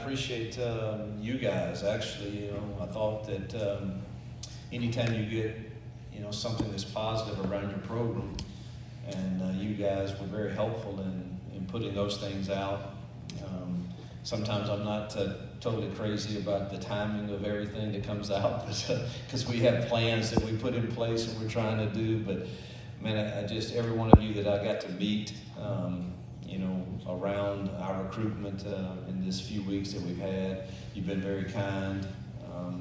appreciate you guys. Actually, I thought that anytime you get, something that's positive around your program, and you guys were very helpful in putting those things out. Sometimes I'm not totally crazy about the timing of everything that comes out, because we have plans that we put in place and we're trying to do. But man, I just, every one of you that I got to meet, around our recruitment in this few weeks that we've had, you've been very kind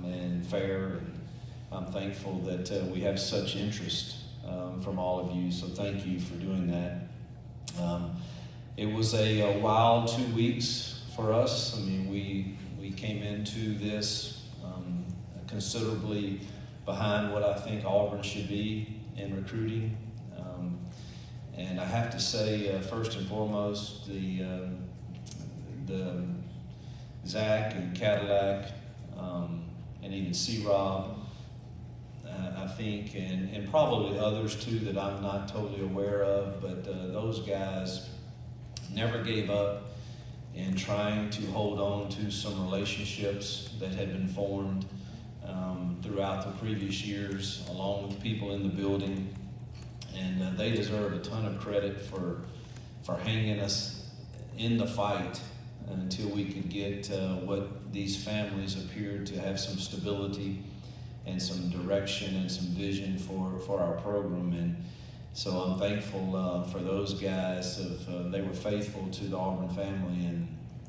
and fair. And I'm thankful that we have such interest from all of you. So thank you for doing that. It was a wild 2 weeks for us. I mean, we came into this considerably behind what I think Auburn should be in recruiting. And I have to say, first and foremost, the Zach and Cadillac, and even C-Rob, I think, and probably others too that I'm not totally aware of, but those guys never gave up in trying to hold on to some relationships that had been formed throughout the previous years, along with people in the building. And they deserve a ton of credit for hanging us in the fight until we could get what these families appeared to have some stability and some direction and some vision for our program. And so I'm thankful for those guys. They were faithful to the Auburn family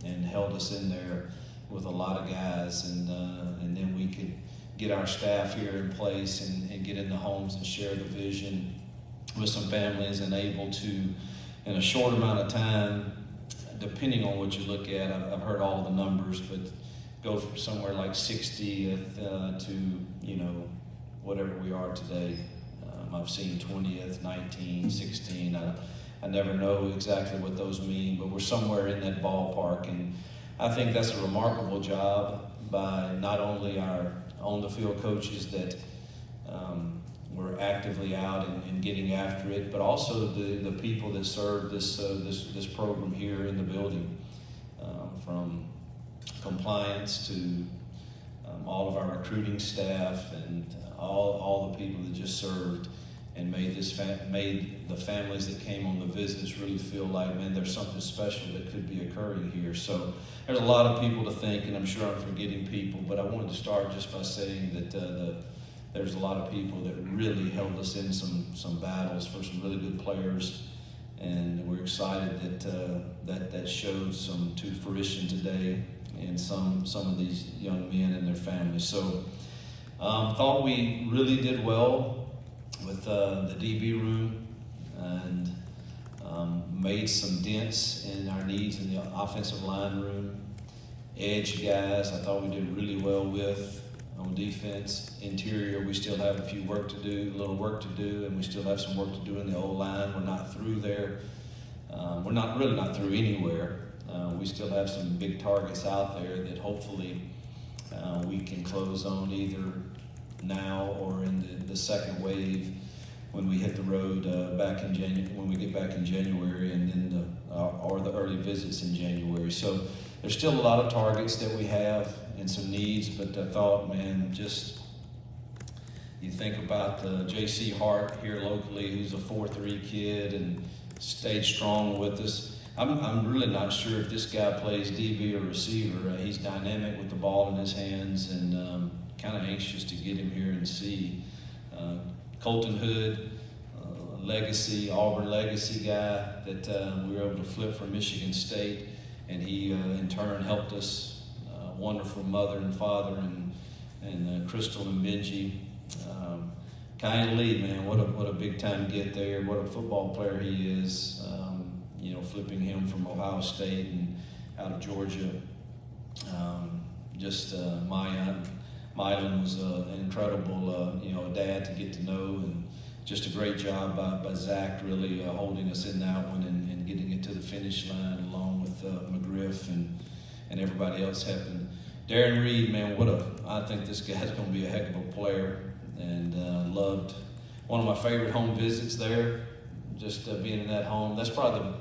and held us in there with a lot of guys. And then we could get our staff here in place and get in the homes and share the vision with some families, and able to, in a short amount of time, depending on what you look at, I've heard all the numbers, but go from somewhere like 60th to, whatever we are today. I've seen 20th, 19, 16. I never know exactly what those mean, but we're somewhere in that ballpark. And I think that's a remarkable job by not only our on-the-field coaches that we're actively out and getting after it, but also the people that serve this program here in the building, from compliance to all of our recruiting staff and all the people that just served and made the families that came on the visits really feel like, man, there's something special that could be occurring here. So there's a lot of people to thank, and I'm sure I'm forgetting people, but I wanted to start just by saying that there's a lot of people that really held us in some battles for some really good players, and we're excited that showed some to fruition today in some of these young men and their families. So thought we really did well with the DB room, and made some dents in our needs in the offensive line room. Edge guys, I thought we did really well with. On defense, interior, we still have a little work to do, and we still have some work to do in the O-line. We're not through there. We're not through anywhere. We still have some big targets out there that hopefully we can close on either now or in the second wave when we hit the road back in January, when we get back in January, and then or the early visits in January. So there's still a lot of targets that we have and some needs, but I thought, man, just you think about J.C. Hart here locally, who's a 4-3 kid and stayed strong with us. I'm really not sure if this guy plays DB or receiver. He's dynamic with the ball in his hands, and kind of anxious to get him here and see. Colton Hood, Auburn legacy guy that we were able to flip from Michigan State, and he in turn helped us. Wonderful mother and father, and Crystal and Benji. Kind Lee, man, what a big time get there. What a football player he is. Flipping him from Ohio State and out of Georgia. Mylan was an incredible, dad to get to know, and just a great job by Zach, really holding us in that one and getting it to the finish line, along with McGriff and everybody else helping. Darren Reed, man, I think this guy's going to be a heck of a player, and loved one of my favorite home visits there, just being in that home. That's probably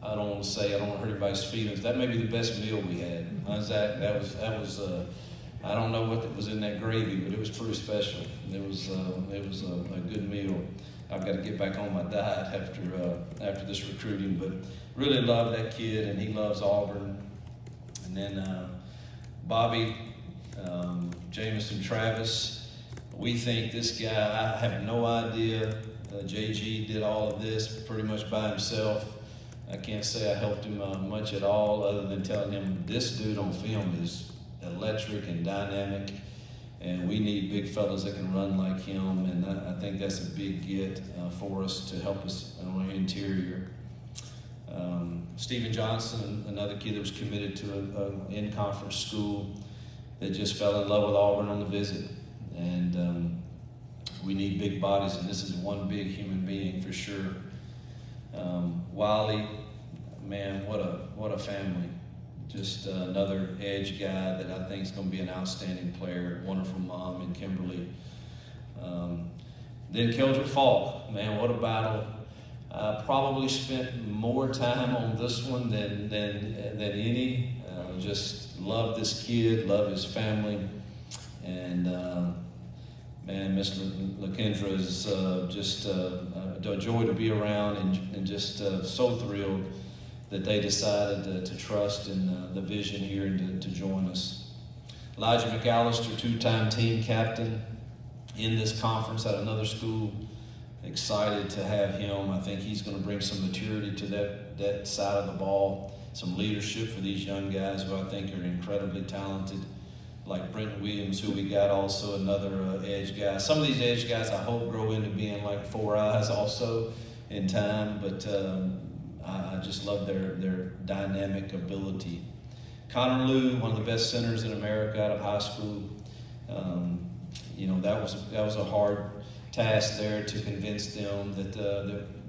I don't want to say, I don't want to hurt anybody's feelings. That may be the best meal we had. That was. I don't know what was in that gravy, but it was pretty special. It was a good meal. I've got to get back on my diet after this recruiting, but really love that kid, and he loves Auburn. And then Bobby, Jamison Travis, we think this guy, I have no idea. JG did all of this pretty much by himself. I can't say I helped him much at all, other than telling him this dude on film is electric and dynamic, and we need big fellas that can run like him, and I think that's a big get for us to help us on our interior. Stephen Johnson, another kid that was committed to an in-conference school that just fell in love with Auburn on the visit, and we need big bodies, and this is one big human being for sure. Wiley, man, what a family. Just another edge guy that I think is going to be an outstanding player. Wonderful mom in Kimberly. Then Keldrick Falk, man, what a battle. Probably spent more time on this one than any. Just love this kid, love his family, and man, Miss LaKendra is just a joy to be around, and just so thrilled that they decided to trust in the vision here and to join us. Elijah McAllister, two-time team captain in this conference at another school. Excited to have him. I think he's going to bring some maturity to that side of the ball, some leadership for these young guys who I think are incredibly talented, like Brent Williams, who we got also, another edge guy. Some of these edge guys I hope grow into being like Four Eyes also in time, but I just love their dynamic ability. Connor Liu, one of the best centers in America out of high school. That was a hard task there to convince them that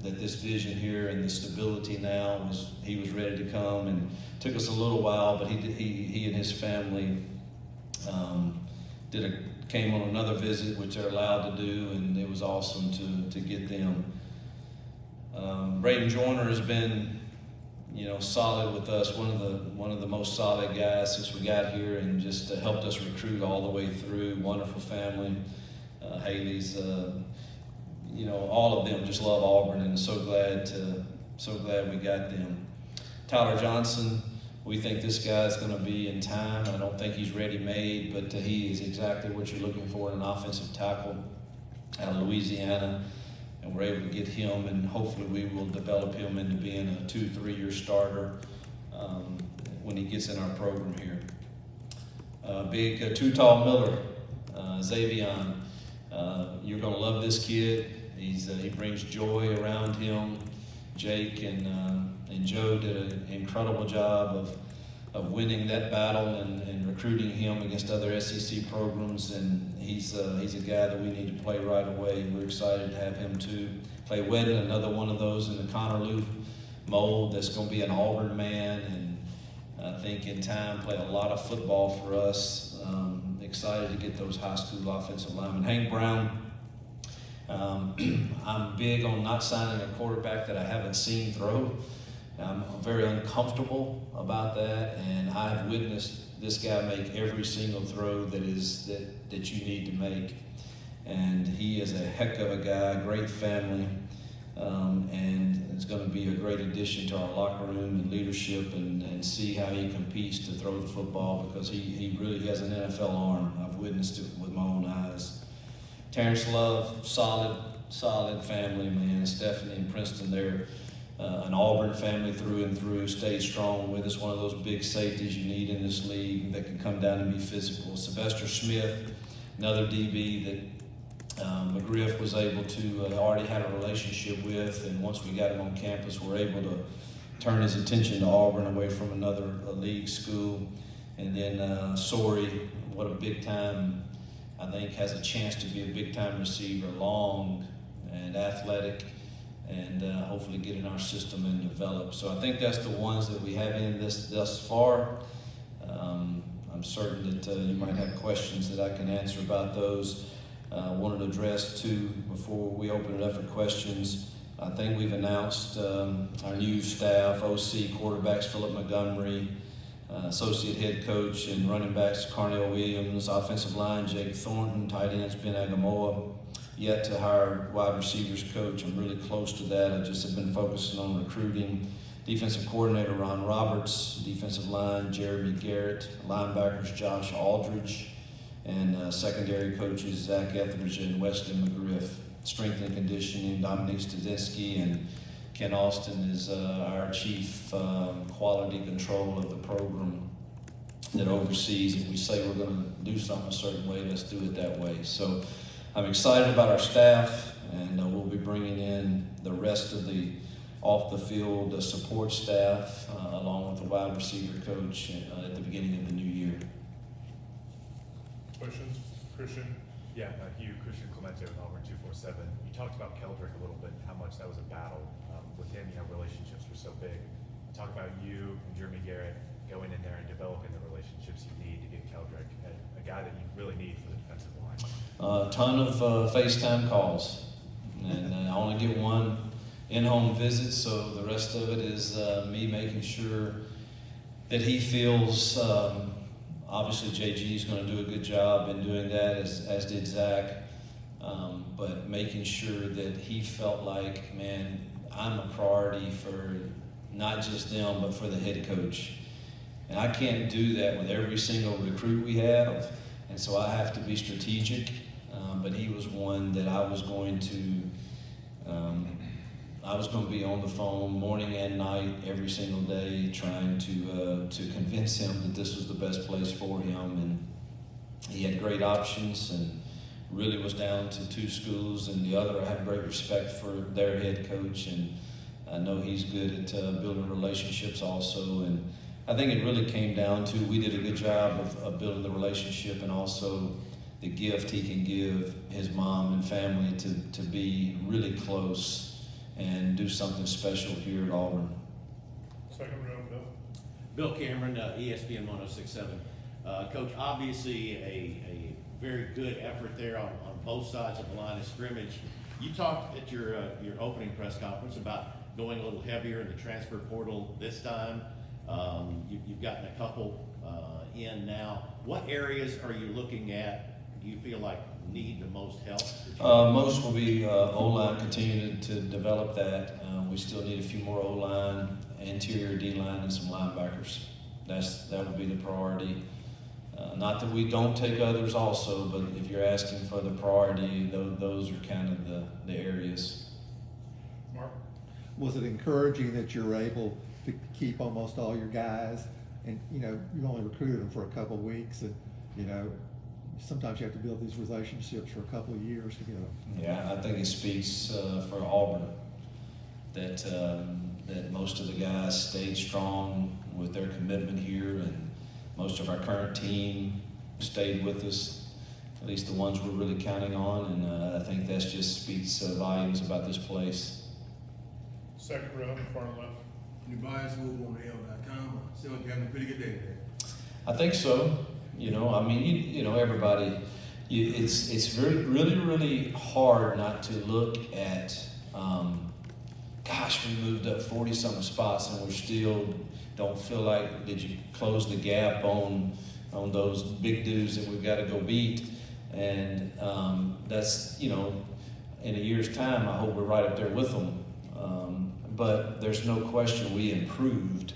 this vision here and the stability now he was ready to come, and took us a little while, but he and his family came on another visit, which they're allowed to do, and it was awesome to get them. Braden Joyner has been, solid with us, one of the most solid guys since we got here, and just helped us recruit all the way through. Wonderful family. Haley's, all of them just love Auburn, and so glad we got them. Tyler Johnson, we think this guy's going to be in time. I don't think he's ready-made, but he is exactly what you're looking for in an offensive tackle out of Louisiana. And we're able to get him, and hopefully we will develop him into being a 2-3 year starter when he gets in our program here. Big Too-Tall Miller, Xavion. You're going to love this kid. He brings joy around him. Jake and Joe did an incredible job of winning that battle and recruiting him against other SEC programs, and he's a guy that we need to play right away. We're excited to have him too. Clay Wedden, another one of those in the Connor Liu mold that's going to be an Auburn man, and I think in time play a lot of football for us. Excited to get those high school offensive linemen. Hank Brown, I'm big on not signing a quarterback that I haven't seen throw. I'm very uncomfortable about that, and I've witnessed this guy make every single throw that you need to make. And he is a heck of a guy, great family, and it's going to be a great addition to our locker room and leadership, and see how he competes to throw the football, because he really has an NFL arm. I've witnessed it with my own eyes. Terrence Love, solid family, man. Stephanie and Princeton, they're an Auburn family through and through, stayed strong with us. One of those big safeties you need in this league that can come down and be physical. Sylvester Smith, another DB that McGriff was able to already had a relationship with, and once we got him on campus, we're able to turn his attention to Auburn away from another league school. And then Sorey, what a big time, I think has a chance to be a big time receiver, long and athletic, and hopefully get in our system and develop. So I think that's the ones that we have in thus far. I'm certain that you might have questions that I can answer about those. I wanted to address too, before we open it up for questions, I think we've announced our new staff, OC, quarterbacks Philip Montgomery, associate head coach and running backs Carnell Williams, offensive line Jake Thornton, tight ends Ben Agamoa. Yet to hire wide receivers coach. I'm really close to that. I just have been focusing on recruiting. Defensive coordinator Ron Roberts, defensive line Jeremy Garrett, linebackers Josh Aldridge, and secondary coaches Zach Etheridge and Wesley McGriff. Strength and conditioning Dominique Stadzinski, and Ken Austin is our chief quality control of the program that oversees. If we say we're going to do something a certain way, let's do it that way. So I'm excited about our staff, and we'll be bringing in the rest of the off-the-field support staff, along with the wide receiver coach at the beginning of the new year. Questions? Christian? Yeah, Hugh, Christian Clemente with Auburn 247. You talked about Keldrick a little bit, how much that was a battle with him. Relationships were so big. Talk about you and Jeremy Garrett going in there and developing the relationships you need to get Keldrick, a guy that you really need for the defensive line. A ton of FaceTime calls, and I only get one in-home visit, so the rest of it is me making sure that he feels. Obviously, JG is going to do a good job in doing that, as did Zach. But making sure that he felt like, man, I'm a priority for not just them, but for the head coach. And I can't do that with every single recruit we have, and so I have to be strategic. But he was one that I was going to be on the phone morning and night every single day, trying to convince him that this was the best place for him. And he had great options and really was down to 2 schools, and the other I have great respect for their head coach, and I know he's good at building relationships also. And I think it really came down to, we did a good job of building the relationship, and also the gift he can give his mom and family to be really close and do something special here at Auburn. Second row, Bill. Bill Cameron, ESPN 1067. Coach, obviously a very good effort there on both sides of the line of scrimmage. You talked at your opening press conference about going a little heavier in the transfer portal this time. You've gotten a couple in now. What areas are you looking at, do you feel like need the most help? Most will be O-line, continuing to develop that. We still need a few more O-line, interior D-line, and some linebackers. That would be the priority. Not that we don't take others also, but if you're asking for the priority, those are kind of the areas. Mark? Was it encouraging that you're able to keep almost all your guys, and you only recruited them for a couple of weeks, and sometimes you have to build these relationships for a couple of years to get them? Yeah, I think it speaks for Auburn that most of the guys stayed strong with their commitment here, and most of our current team stayed with us, at least the ones we're really counting on, and I think that just speaks volumes about this place. Second row, far left. Your bias move on L.com. Still having a pretty good day today. I think so. Everybody. It's really hard not to look at. We moved up 40-something spots, and we still don't feel like, did you close the gap on those big dudes that we've got to go beat? And that's in a year's time, I hope we're right up there with them. But there's no question we improved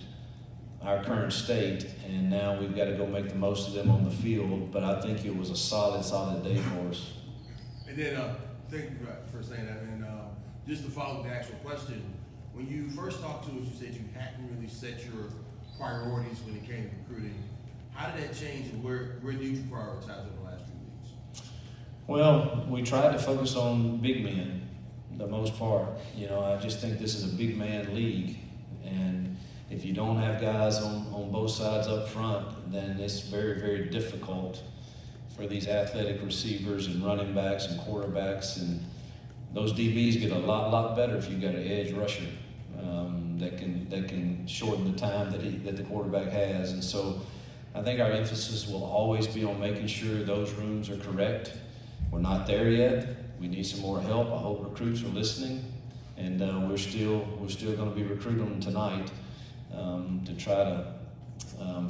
our current state, and now we've got to go make the most of them on the field. But I think it was a solid day for us. And then, thank you for saying that. And just to follow the actual question, when you first talked to us, you said you hadn't really set your priorities when it came to recruiting. How did that change, and where did you prioritize in the last few weeks? Well, we tried to focus on big men, the most part. I just think this is a big man league, and if you don't have guys on both sides up front, then it's very, very difficult for these athletic receivers and running backs and quarterbacks, and those DBs get a lot better if you've got an edge rusher that can shorten the time that the quarterback has. And so I think our emphasis will always be on making sure those rooms are correct. We're not there yet. We need some more help. I hope recruits are listening. and we're still going to be recruiting them tonight to try to,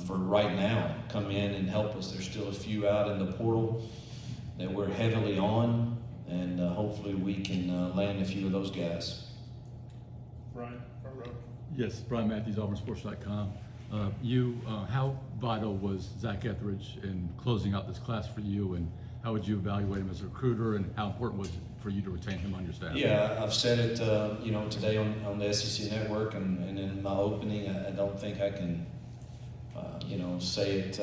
for right now, come in and help us. There's still a few out in the portal that we're heavily on, and hopefully we can land a few of those guys. Brian, front row. Yes, Brian Matthews, AuburnSports.com. How vital was Zach Etheridge in closing out this class for you, and how would you evaluate him as a recruiter, and how important was it for you to retain him on your staff? Yeah, I've said it, today on the SEC Network and in my opening. I don't think I can, say it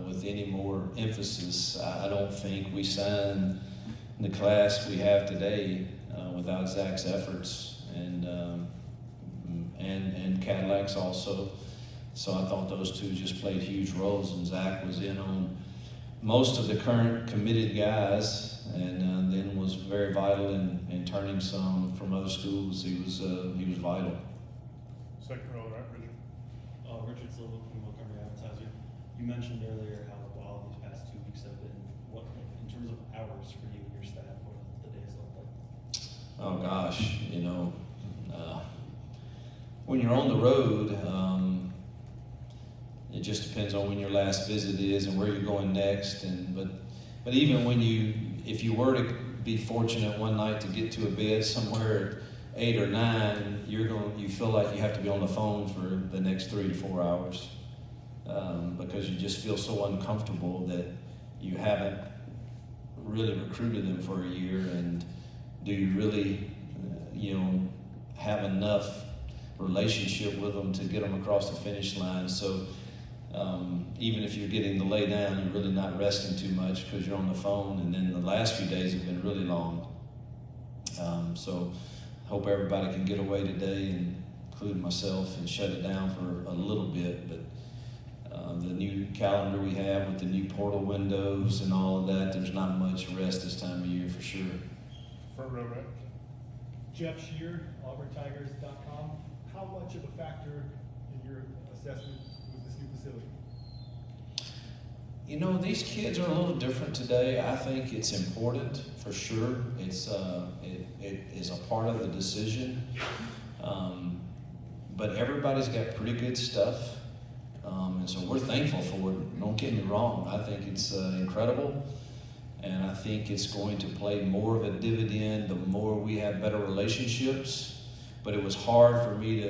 with any more emphasis. I don't think we signed the class we have today without Zach's efforts and Cadillac's also. So I thought those two just played huge roles, and Zach was in on most of the current committed guys, and then was very vital in turning some from other schools. He was vital. Second row, right, Richard. Richard Silva from Montgomery Advertiser. You mentioned earlier how wild these past 2 weeks have been. What, in terms of hours for you and your staff, what the days look like? Oh gosh, when you're on the road, it just depends on when your last visit is and where you're going next. But even if you were to be fortunate one night to get to a bed somewhere at 8 or 9, you feel like you have to be on the phone for the next 3 to 4 hours because you just feel so uncomfortable that you haven't really recruited them for a year, and do you really have enough relationship with them to get them across the finish line. So even if you're getting to lay down, you're really not resting too much because you're on the phone, and then the last few days have been really long. So hope everybody can get away today, and including myself, and shut it down for a little bit. But the new calendar we have with the new portal windows and all of that, there's not much rest this time of year for sure. Front row, right. Jeff Shear, AuburnTigers.com. How much of a factor in your assessment was this new facility? These kids are a little different today. I think it's important for sure. It is a part of the decision. But everybody's got pretty good stuff. And so we're thankful for it. Don't get me wrong. I think it's incredible. And I think it's going to play more of a dividend the more we have better relationships. But it was hard for me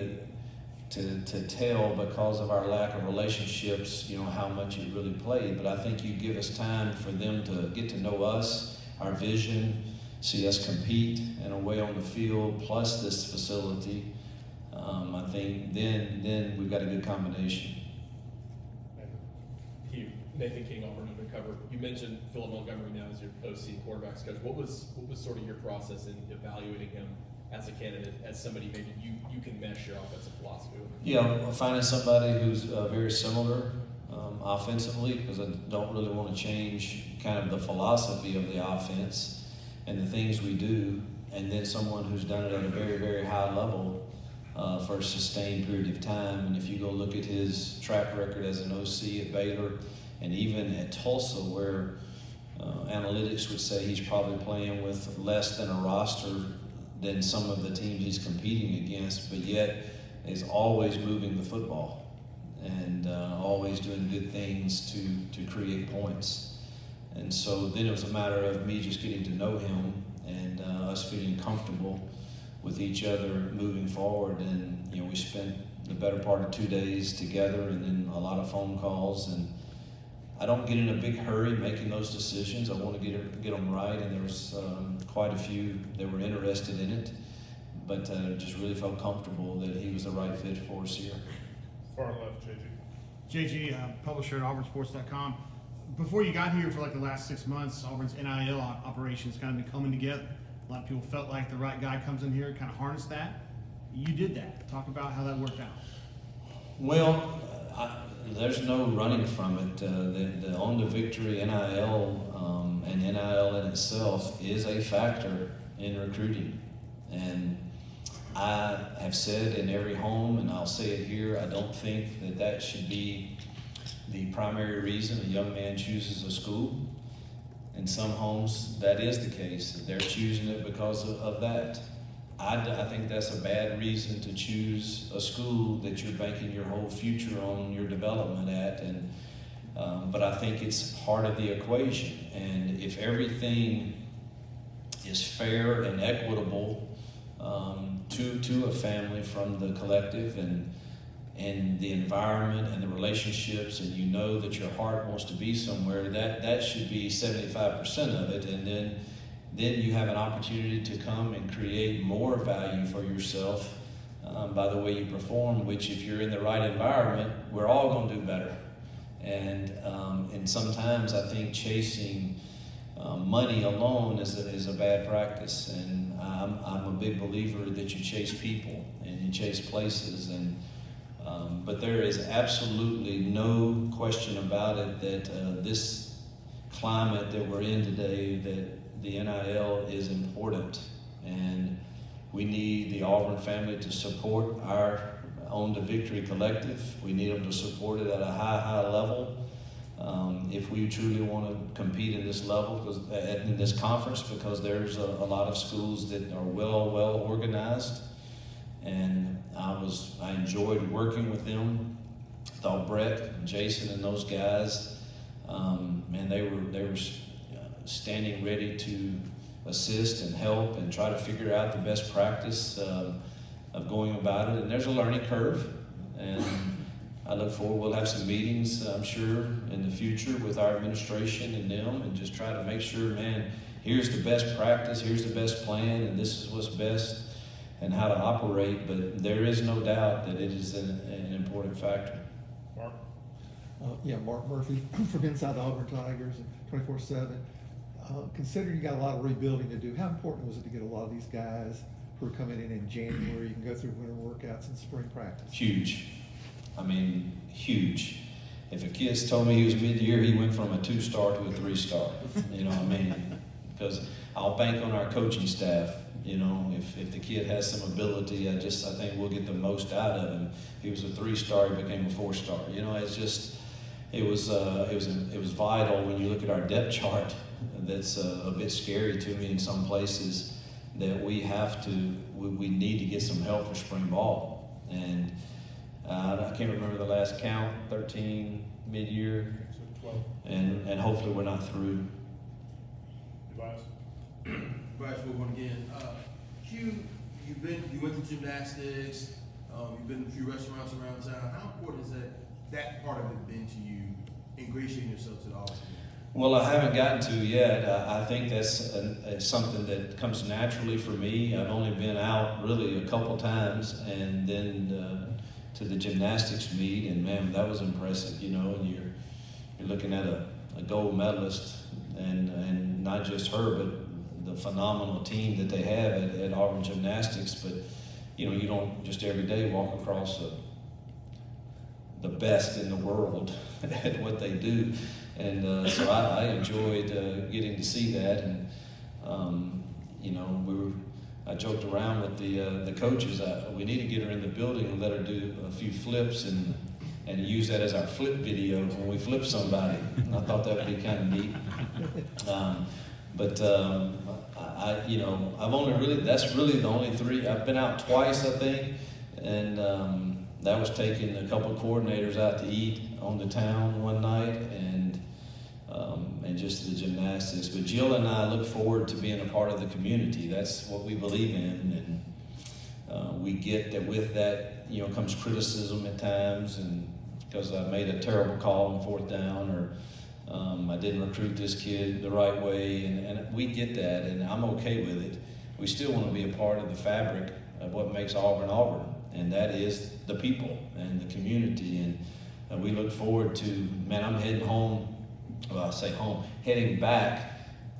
to tell because of our lack of relationships, how much it really played. But I think you give us time for them to get to know us, our vision, see us compete in a way on the field, plus this facility. I think then we've got a good combination. Hugh, Nathan King, Auburn Undercover. You mentioned Philip Montgomery now as your OC quarterbacks coach. What was sort of your process in evaluating him as a candidate, as somebody maybe you can mesh your offensive philosophy with? Yeah, finding somebody who's very similar offensively, because I don't really want to change kind of the philosophy of the offense and the things we do, and then someone who's done it at a very, very high level for a sustained period of time. And if you go look at his track record as an OC at Baylor and even at Tulsa, where analytics would say he's probably playing with less than a roster than some of the teams he's competing against, but yet is always moving the football and always doing good things to create points. And so then it was a matter of me just getting to know him and us feeling comfortable with each other moving forward. And we spent the better part of 2 days together, and then a lot of phone calls. And I don't get in a big hurry making those decisions. I want to get them right, and there was quite a few that were interested in it, but just really felt comfortable that he was the right fit for us here. Far left, JG. JG, publisher at AuburnSports.com. Before you got here for like the last 6 months, Auburn's NIL operations kind of been coming together. A lot of people felt like the right guy comes in here and kind of harness that. You did that. Talk about how that worked out. Well, there's no running from it. The On to Victory NIL and NIL in itself is a factor in recruiting. And I have said in every home, and I'll say it here, I don't think that should be the primary reason a young man chooses a school. In some homes, that is the case. They're choosing it because of that. I think that's a bad reason to choose a school that you're banking your whole future on your development at. And but I think it's part of the equation. And if everything is fair and equitable to a family from the collective and the environment and the relationships, and you know that your heart wants to be somewhere, that should be 75% of it. And then you have an opportunity to come and create more value for yourself by the way you perform, which if you're in the right environment, we're all going to do better. And sometimes I think chasing money alone is a bad practice. And I'm a big believer that you chase people and you chase places. But there is absolutely no question about it that this climate that we're in today, that the NIL is important, and we need the Auburn family to support our Own to Victory collective. We need them to support it at a high level. If we truly want to compete in this level, in this conference, because there's a lot of schools that are well organized, and I enjoyed working with them. Thought Brett and Jason and those guys, man, they were standing ready to assist and help and try to figure out the best practice of going about it. And there's a learning curve, and I look forward, we'll have some meetings, I'm sure, in the future with our administration and them, and just try to make sure, man, here's the best practice, here's the best plan, and this is what's best and how to operate. But there is no doubt that it is an important factor. Mark? Yeah, Mark Murphy from Inside the Auburn Tigers and 24/7. Considering you got a lot of rebuilding to do, how important was it to get a lot of these guys who are coming in January? You can go through winter workouts and spring practice. Huge. I mean, huge. If a kid's told me he was mid-year, he went from a 2-star to a 3-star. You know what I mean? Because I'll bank on our coaching staff. You know, if the kid has some ability, I think we'll get the most out of him. If he was a 3-star, he became a 4-star. You know, it's just, it was vital when you look at our depth chart. That's a bit scary to me in some places, that we need to get some help for spring ball. And I can't remember the last count, 13 mid-year, So 12. and hopefully we're not through. Device? Bryce, we'll one again. Hugh, you went to gymnastics, you've been to a few restaurants around town. How important is that part of it been to you, ingratiating yourself to the Auburn community? Well, I haven't gotten to yet. I think that's something that comes naturally for me. I've only been out really a couple times, and then to the gymnastics meet, and man, that was impressive. You know, and you're looking at a gold medalist, and not just her, but the phenomenal team that they have at Auburn Gymnastics. But you know, you don't just every day walk across the best in the world at what they do. And so I enjoyed getting to see that, and you know, I joked around with the coaches. We need to get her in the building and let her do a few flips and use that as our flip video when we flip somebody. And I thought that would be kind of neat. You know, that's really the only 3. I've been out twice, I think, and that was taking a couple of coordinators out to eat on the town one night, and just the gymnastics. But Jill and I look forward to being a part of the community. That's what we believe in, and we get that with that, you know, comes criticism at times, and because I made a terrible call on 4th down, or I didn't recruit this kid the right way, and we get that, and I'm okay with it. We still want to be a part of the fabric of what makes Auburn Auburn, and that is the people and the community. And we look forward to, man, I'm heading home. Well, I say home, heading back,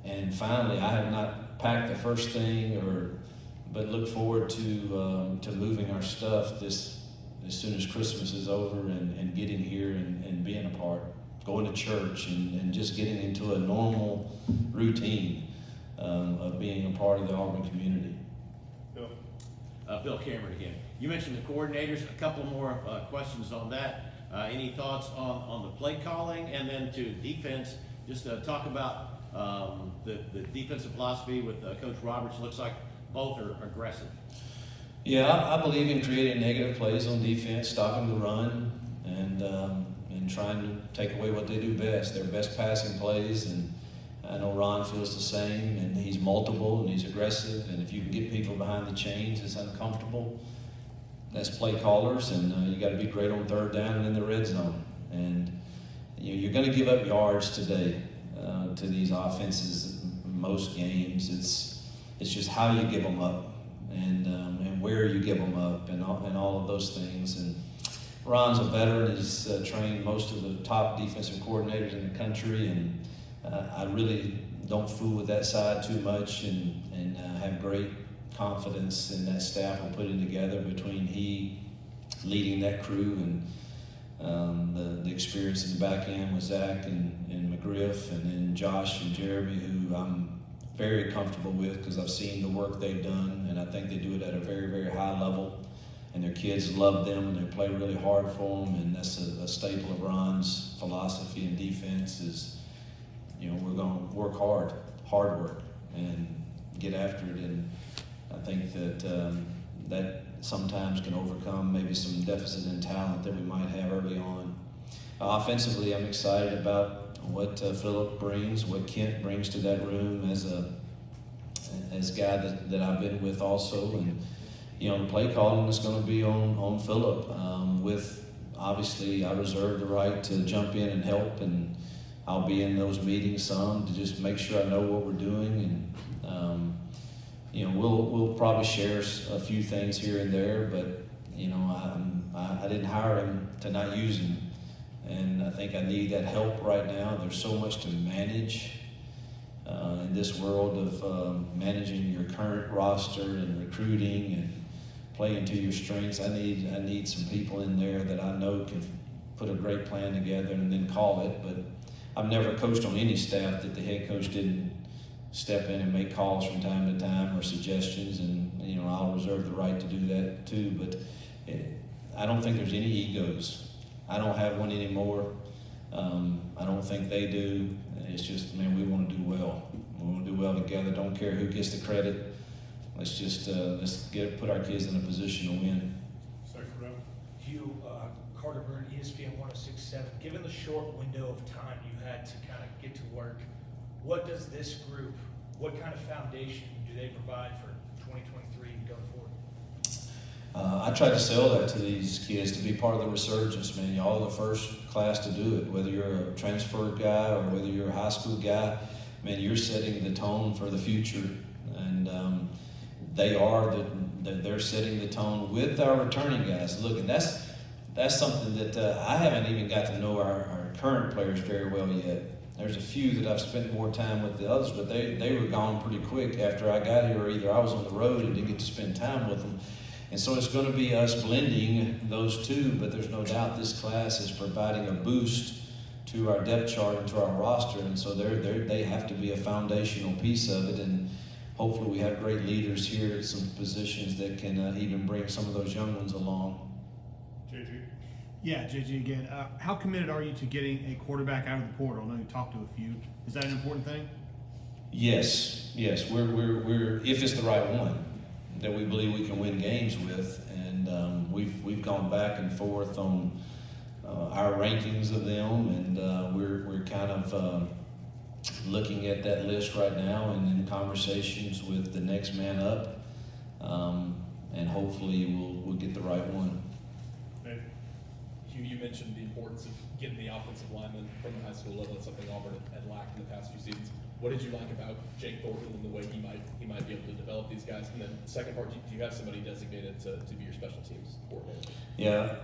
and finally I have not packed the first thing, but look forward to moving our stuff as soon as Christmas is over, and getting here and being a part, going to church, and just getting into a normal routine of being a part of the Auburn community. Bill? Bill Cameron again. You mentioned the coordinators. A couple more questions on that. Any thoughts on the play calling, and then to defense? Just talk about the defensive philosophy with Coach Roberts. Looks like both are aggressive. Yeah, I believe in creating negative plays on defense, stopping the run, and trying to take away what they do best, their best passing plays. And I know Ron feels the same, and he's multiple and he's aggressive. And if you can get people behind the chains, it's uncomfortable. That's play callers, and you got to be great on third down and in the red zone. And you're going to give up yards today to these offenses. In most games, it's just how you give them up, and where you give them up, and all of those things. And Ron's a veteran. He's trained most of the top defensive coordinators in the country, and I really don't fool with that side too much, and have great confidence in that staff we're putting together between he leading that crew and the experience in the back end with Zach and McGriff, and then Josh and Jeremy, who I'm very comfortable with because I've seen the work they've done, and I think they do it at a very, very high level. And their kids love them, and they play really hard for them, and that's a staple of Ron's philosophy in defense is, we're going to work hard work, and get after it. And I think that that sometimes can overcome maybe some deficit in talent that we might have early on. Offensively, I'm excited about what Phillip brings, what Kent brings to that room as a guy that I've been with also. And the play calling is going to be on Phillip. With obviously, I reserve the right to jump in and help, and I'll be in those meetings some to just make sure I know what we're doing. And we'll probably share a few things here and there, but I didn't hire him to not use him, and I think I need that help right now. There's so much to manage in this world of managing your current roster and recruiting and playing to your strengths. I need some people in there that I know can put a great plan together and then call it. But I've never coached on any staff that the head coach didn't step in and make calls from time to time or suggestions, and I'll reserve the right to do that too. But I don't think there's any egos. I don't have one anymore. I don't think they do. It's just, we want to do well. We want to do well together. Don't care who gets the credit. Let's just put our kids in a position to win. Second row. Hugh, Carter Byrne, ESPN 106.7. Given the short window of time you had to kind of get to work, what does this group, what kind of foundation do they provide for 2023 and going forward? I try to sell that to these kids to be part of the resurgence, man. Y'all are the first class to do it. Whether you're a transferred guy or whether you're a high school guy, man, you're setting the tone for the future. And they're setting the tone with our returning guys. Look, and that's something that I haven't even got to know our current players very well yet. There's a few that I've spent more time with the others, but they were gone pretty quick after I got here, or either I was on the road and didn't get to spend time with them. And so it's going to be us blending those two, but there's no doubt this class is providing a boost to our depth chart and to our roster, and so they have to be a foundational piece of it. And hopefully we have great leaders here at some positions that can even bring some of those young ones along. JG. Yeah, JG again. How committed are you to getting a quarterback out of the portal? I know you talked to a few. Is that an important thing? Yes. We're if it's the right one that we believe we can win games with, and we've gone back and forth on our rankings of them, and we're kind of looking at that list right now and in conversations with the next man up, and hopefully we'll get the right one. Hugh, you mentioned the importance of getting the offensive lineman from the high school level. That's something Auburn had lacked in the past few seasons. What did you like about Jake Thornton and the way he might be able to develop these guys? And then second part, do you have somebody designated to be your special teams coordinator? Yeah.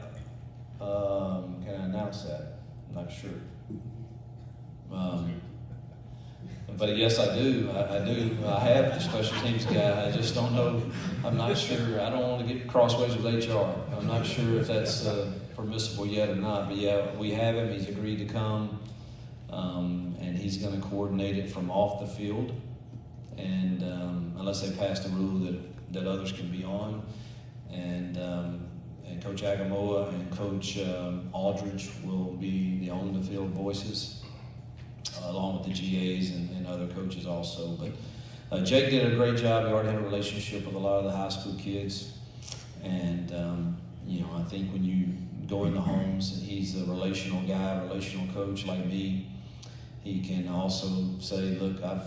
Can I announce that? I'm not sure. But yes, I do. I do. I have the special teams guy. I just don't know. I'm not sure. I don't want to get crossways with HR. I'm not sure if that's permissible yet or not. But yeah, we have him. He's agreed to come, and he's going to coordinate it from off the field. And unless they pass the rule that others can be on, and Coach Agamoa and Coach Aldridge will be the on-the-field voices, along with the GAs and other coaches also. But Jake did a great job. He already had a relationship with a lot of the high school kids. And, I think when you go into homes, he's a relational guy, relational coach like me. He can also say, look, I've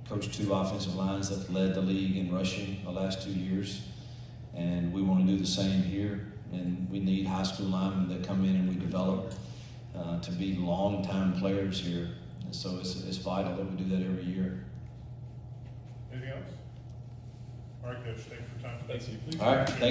coached 2 offensive lines that led the league in rushing the last 2 years. And we want to do the same here. And we need high school linemen that come in and we develop to be long-time players here. And so it's vital that we do that every year. Anything else? All right, Coach, thanks for your time. Thanks, you. All right, thank